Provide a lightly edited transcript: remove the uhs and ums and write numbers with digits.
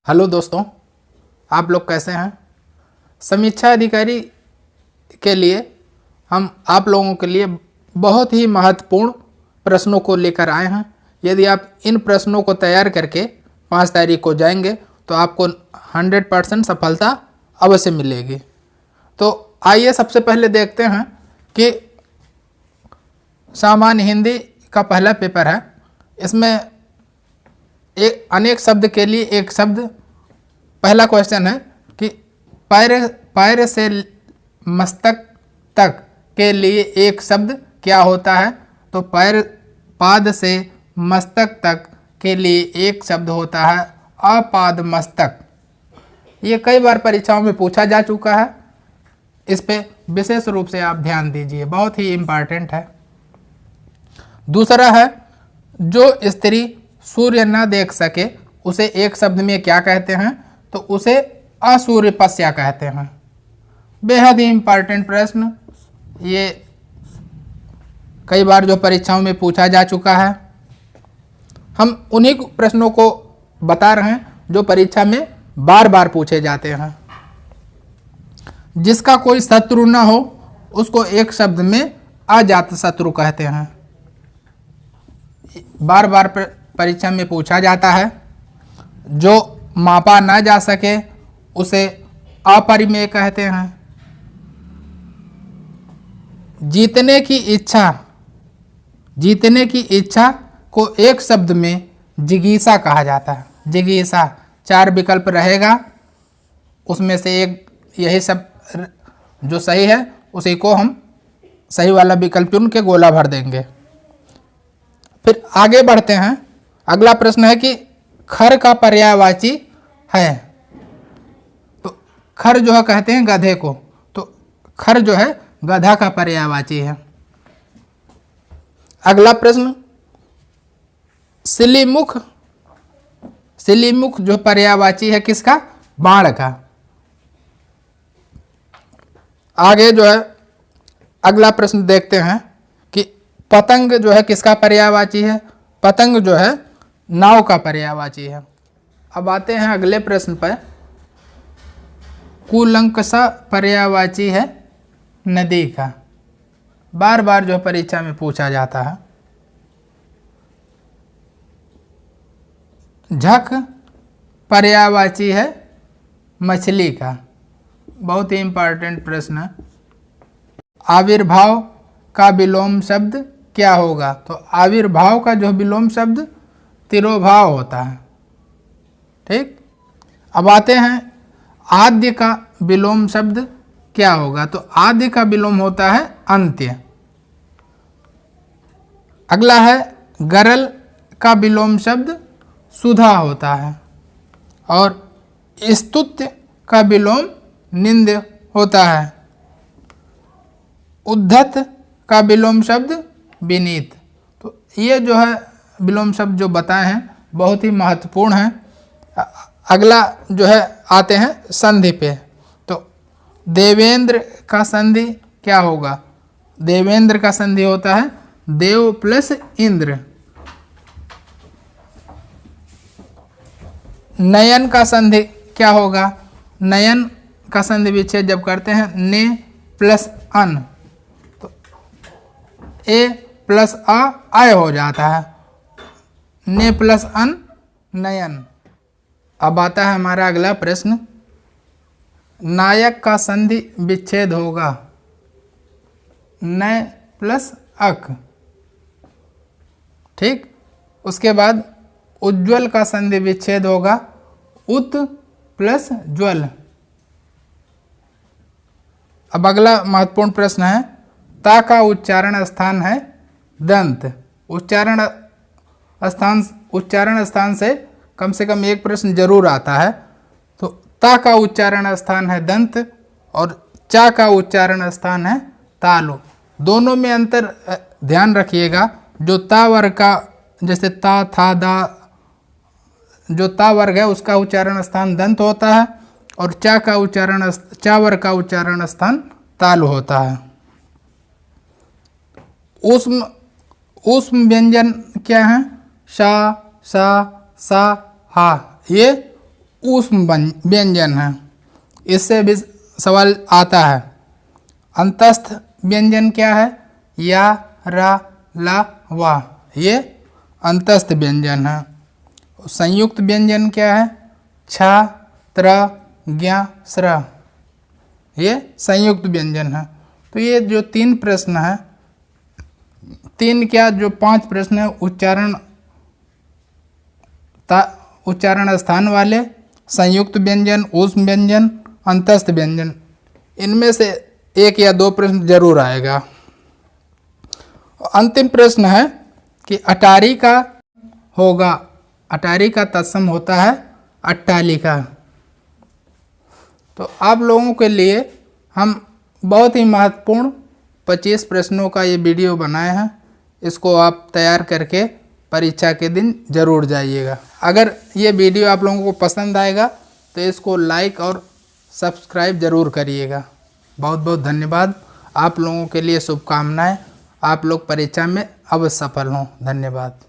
Hello दोस्तों, आप लोग कैसे हैं। समीक्षा अधिकारी के लिए हम आप लोगों के लिए बहुत ही महत्वपूर्ण प्रश्नों को लेकर आए हैं। यदि आप इन प्रश्नों को तैयार करके 5 तारीख को जाएंगे तो आपको 100% सफलता अवश्य मिलेगी। तो आइए सबसे पहले देखते हैं कि सामान्य हिंदी का पहला पेपर है। इसमें एक अनेक शब्द के लिए एक शब्द। पहला क्वेश्चन है कि पैर से मस्तक तक के लिए एक शब्द क्या होता है। तो पाद से मस्तक तक के लिए एक शब्द होता है अपाद मस्तक। ये कई बार परीक्षाओं में पूछा जा चुका है। इस पे विशेष रूप से आप ध्यान दीजिए, बहुत ही इम्पॉर्टेंट है। दूसरा है, जो स्त्री सूर्य न देख सके उसे एक शब्द में क्या कहते हैं। तो उसे असूर्यपस्या कहते हैं। बेहद ही इम्पॉर्टेंट प्रश्न, ये कई बार जो परीक्षाओं में पूछा जा चुका है। हम उन्हीं प्रश्नों को बता रहे हैं जो परीक्षा में बार बार पूछे जाते हैं। जिसका कोई शत्रु न हो उसको एक शब्द में अजात शत्रु कहते हैं। बार बार परीक्षा में पूछा जाता है। जो मापा ना जा सके उसे अपरिमेय कहते हैं। जीतने की इच्छा को एक शब्द में जिगीसा कहा जाता है। जिगीसा, 4 विकल्प रहेगा, उसमें से एक यही सब जो सही है उसी को हम सही वाला विकल्प चुन के गोला भर देंगे। फिर आगे बढ़ते हैं। अगला प्रश्न है कि खर का पर्यायवाची है। तो खर जो है कहते हैं गधे को, तो खर जो है गधा का पर्यायवाची है। अगला प्रश्न, सिलीमुख जो पर्यायवाची है किसका, बाण का। आगे जो है अगला प्रश्न देखते हैं कि पतंग जो है किसका पर्यायवाची है। पतंग जो है नाव का पर्यायवाची है। अब आते हैं अगले प्रश्न पर। कूलंकषा पर्यायवाची है नदी का। बार बार जो परीक्षा में पूछा जाता है। झक पर्यायवाची है मछली का। बहुत ही इंपॉर्टेंट प्रश्न है। आविर्भाव का विलोम शब्द क्या होगा। तो आविर्भाव का जो विलोम शब्द तिरोभाव होता है। ठीक। अब आते हैं आद्य का विलोम शब्द क्या होगा। तो आद्य का विलोम होता है अंत्य। अगला है गरल का विलोम शब्द सुधा होता है। और स्तुत्य का विलोम निंद्य होता है। उद्धत का विलोम शब्द विनीत। तो ये जो है विलोम शब्द जो बताए हैं बहुत ही महत्वपूर्ण है। अगला जो है आते हैं संधि पे। तो देवेंद्र का संधि क्या होगा। देवेंद्र का संधि होता है देव प्लस इंद्र। नयन का संधि क्या होगा। नयन का संधि विच्छेद जब करते हैं ने प्लस अन, तो ए प्लस आय हो जाता है। ने प्लस अन नयन। अब आता है हमारा अगला प्रश्न। नायक का संधि विच्छेद होगा नय प्लस अक। ठीक। उसके बाद उज्ज्वल का संधि विच्छेद होगा उत प्लस ज्वल। अब अगला महत्वपूर्ण प्रश्न है। ता का उच्चारण स्थान है दंत। उच्चारण स्थान से कम एक प्रश्न जरूर आता है। तो ता का उच्चारण स्थान है दंत और चा का उच्चारण स्थान है तालु। दोनों में अंतर ध्यान रखिएगा। जो ता वर्ग का, जैसे ता था दा, जो ता वर्ग है उसका उच्चारण स्थान दंत होता है और चा वर्ग का उच्चारण स्थान तालु होता है। ऊष्म व्यंजन क्या है। शा सा सा हा, ये ऊष्म व्यंजन है। इससे भी सवाल आता है। अंतस्थ व्यंजन क्या है? या, रा, ला, वा, ये अंतस्थ व्यंजन है। संयुक्त व्यंजन क्या है? छ, त्र, ज्ञ, स्र, ये संयुक्त व्यंजन है। तो ये जो 3 प्रश्न है, 3 क्या जो 5 प्रश्न है उच्चारण स्थान वाले, संयुक्त व्यंजन, ऊष्म व्यंजन, अंतस्थ व्यंजन, इनमें से 1 या 2 प्रश्न जरूर आएगा। अंतिम प्रश्न है कि अटारी का होगा, अटारी का तत्सम होता है अट्टालिका। तो आप लोगों के लिए हम बहुत ही महत्वपूर्ण 25 प्रश्नों का ये वीडियो बनाए हैं। इसको आप तैयार करके परीक्षा के दिन ज़रूर जाइएगा। अगर ये वीडियो आप लोगों को पसंद आएगा तो इसको लाइक और सब्सक्राइब ज़रूर करिएगा। बहुत बहुत धन्यवाद। आप लोगों के लिए शुभकामनाएं। आप लोग परीक्षा में अवश्य सफल हों। धन्यवाद।